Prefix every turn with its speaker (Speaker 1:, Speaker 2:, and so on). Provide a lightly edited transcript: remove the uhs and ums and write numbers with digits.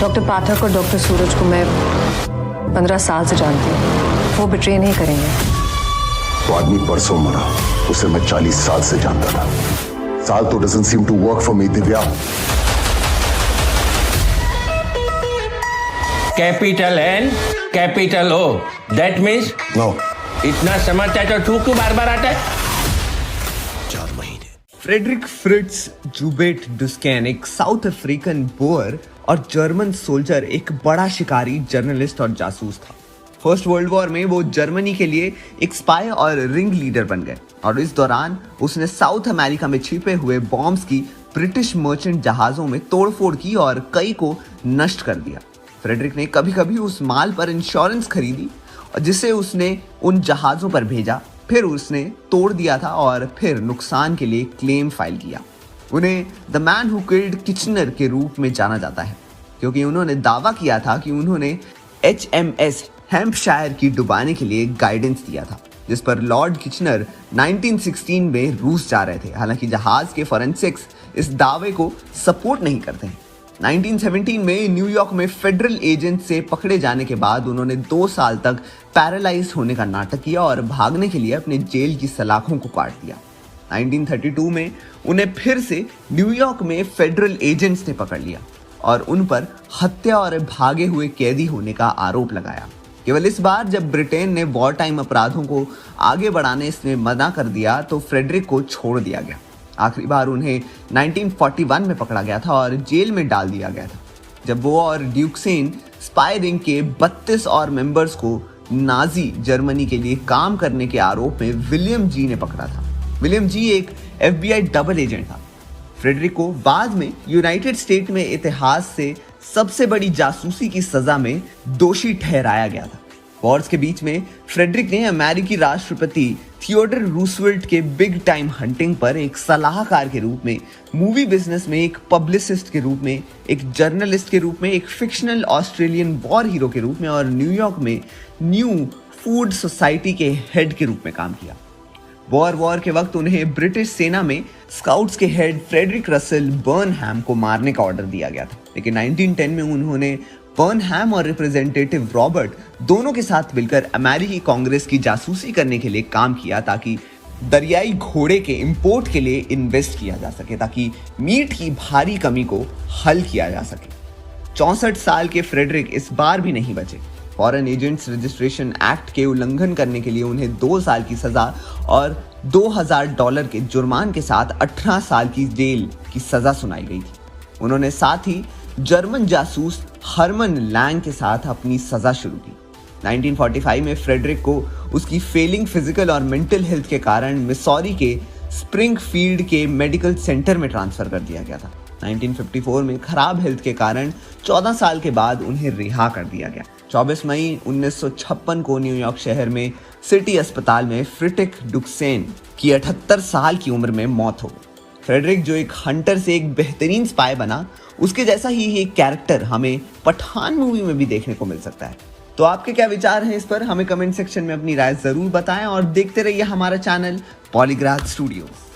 Speaker 1: Doctor पाठक और doctor सूरज को मैं 15 साल से जानती हूँ। वो बिट्रे नहीं करेंगे।
Speaker 2: वो आदमी परसों मरा, उसे मैं 40 साल से जानता था। साल तो doesn't seem to work for me, Divya.
Speaker 3: Capital N capital O, that means
Speaker 2: no.
Speaker 3: इतना समझता है तो तू क्यों बार बार आता है?
Speaker 4: फ्रेडरिक फ्रिट्ज जूबेट डुस्कैन एक साउथ अफ्रीकन बोअर और जर्मन सोल्जर, एक बड़ा शिकारी, जर्नलिस्ट और जासूस था। फर्स्ट वर्ल्ड वॉर में वो जर्मनी के लिए एक स्पाई और रिंग लीडर बन गए और इस दौरान उसने साउथ अमेरिका में छिपे हुए बॉम्ब्स की ब्रिटिश मर्चेंट जहाजों में तोड़फोड़ की और कई को नष्ट कर दिया। फ्रेडरिक ने कभी कभी उस माल पर इंश्योरेंस खरीदी और जिसे उसने उन जहाजों पर भेजा, फिर उसने तोड़ दिया था और फिर नुकसान के लिए क्लेम फाइल किया। उन्हें the man who killed Kitchener के रूप में जाना जाता है क्योंकि उन्होंने दावा किया था कि उन्होंने HMS हैम्पशायर की डुबाने के लिए गाइडेंस दिया था, जिस पर लॉर्ड किचनर 1916 में रूस जा रहे थे। हालांकि जहाज के फॉरेंसिक्स इस दावे को सपोर्ट नहीं करते हैं। 1917 में न्यूयॉर्क में फेडरल एजेंट से पकड़े जाने के बाद उन्होंने 2 साल तक पैरालाइज होने का नाटक किया और भागने के लिए अपने जेल की सलाखों को काट दिया। 1932 में उन्हें फिर से न्यूयॉर्क में फेडरल एजेंट्स ने पकड़ लिया और उन पर हत्या और भागे हुए कैदी होने का आरोप लगाया। केवल इस बार जब ब्रिटेन ने वॉर टाइम अपराधों को आगे बढ़ाने से मना कर दिया तो फ्रेडरिक को छोड़ दिया गया। आखिरी बार उन्हें 1941 में पकड़ा गया था और जेल में डाल दिया गया था, जब वो और ड्यूक्सेन स्पाई रिंग के 32 और मेंबर्स को नाजी जर्मनी के लिए काम करने के आरोप में विलियम जी ने पकड़ा था। विलियम जी एक FBI डबल एजेंट था। फ्रेडरिक को बाद में यूनाइटेड स्टेट में इतिहास से सबसे बड़ी जासूसी की सजा में दोषी ठहराया गया था। वॉर्स के बीच में फ्रेडरिक ने अमेरिकी राष्ट्रपति थियोडर रूजवेल्ट के बिग टाइम हंटिंग पर एक सलाहकार के रूप में, मूवी बिजनेस में एक पब्लिसिस्ट के रूप में, एक जर्नलिस्ट के रूप में, एक फिक्शनल ऑस्ट्रेलियन वॉर हीरो के रूप में और न्यूयॉर्क में न्यू फूड सोसाइटी के हेड के रूप में काम किया। वॉर के वक्त उन्हें ब्रिटिश सेना में स्काउट्स के हेड फ्रेडरिक रसेल बर्नहैम को मारने का ऑर्डर दिया गया था, लेकिन 1910 में उन्होंने बर्नहैम और रिप्रेजेंटेटिव रॉबर्ट दोनों के साथ मिलकर अमेरिकी कांग्रेस की जासूसी करने के लिए काम किया ताकि दरियाई घोड़े के इंपोर्ट के लिए इन्वेस्ट किया जा सके, ताकि मीट की भारी कमी को हल किया जा सके। 64 साल के फ्रेडरिक इस बार भी नहीं बचे। फॉरेन एजेंट्स रजिस्ट्रेशन एक्ट के उल्लंघन करने के लिए उन्हें 2 साल की सजा और $2000 के जुर्मान के साथ 18 साल की जेल की सजा सुनाई गई थी। उन्होंने साथ ही जर्मन जासूस हरमन लैंग के साथ अपनी सजा शुरू की। 1945 में फ्रेडरिक को उसकी फेलिंग फिजिकल और मेंटल हेल्थ के कारण मिसौरी के स्प्रिंगफील्ड के मेडिकल सेंटर में ट्रांसफर कर दिया गया था। 1954 में खराब हेल्थ के कारण 14 साल के बाद उन्हें रिहा कर दिया गया। 24 मई 1956 को न्यूयॉर्क शहर में सिटी अस्पताल में फ्रेडरिक डुस्कैन की 78 साल की उम्र में मौत हो गई। फ्रेडरिक जो एक हंटर से एक बेहतरीन स्पाई बना, उसके जैसा ही एक कैरेक्टर हमें पठान मूवी में भी देखने को मिल सकता है। तो आपके क्या विचार हैं इस पर? हमें कमेंट सेक्शन में अपनी राय जरूर बताएं और देखते रहिए हमारा चैनल पॉलीग्राफ स्टूडियोज।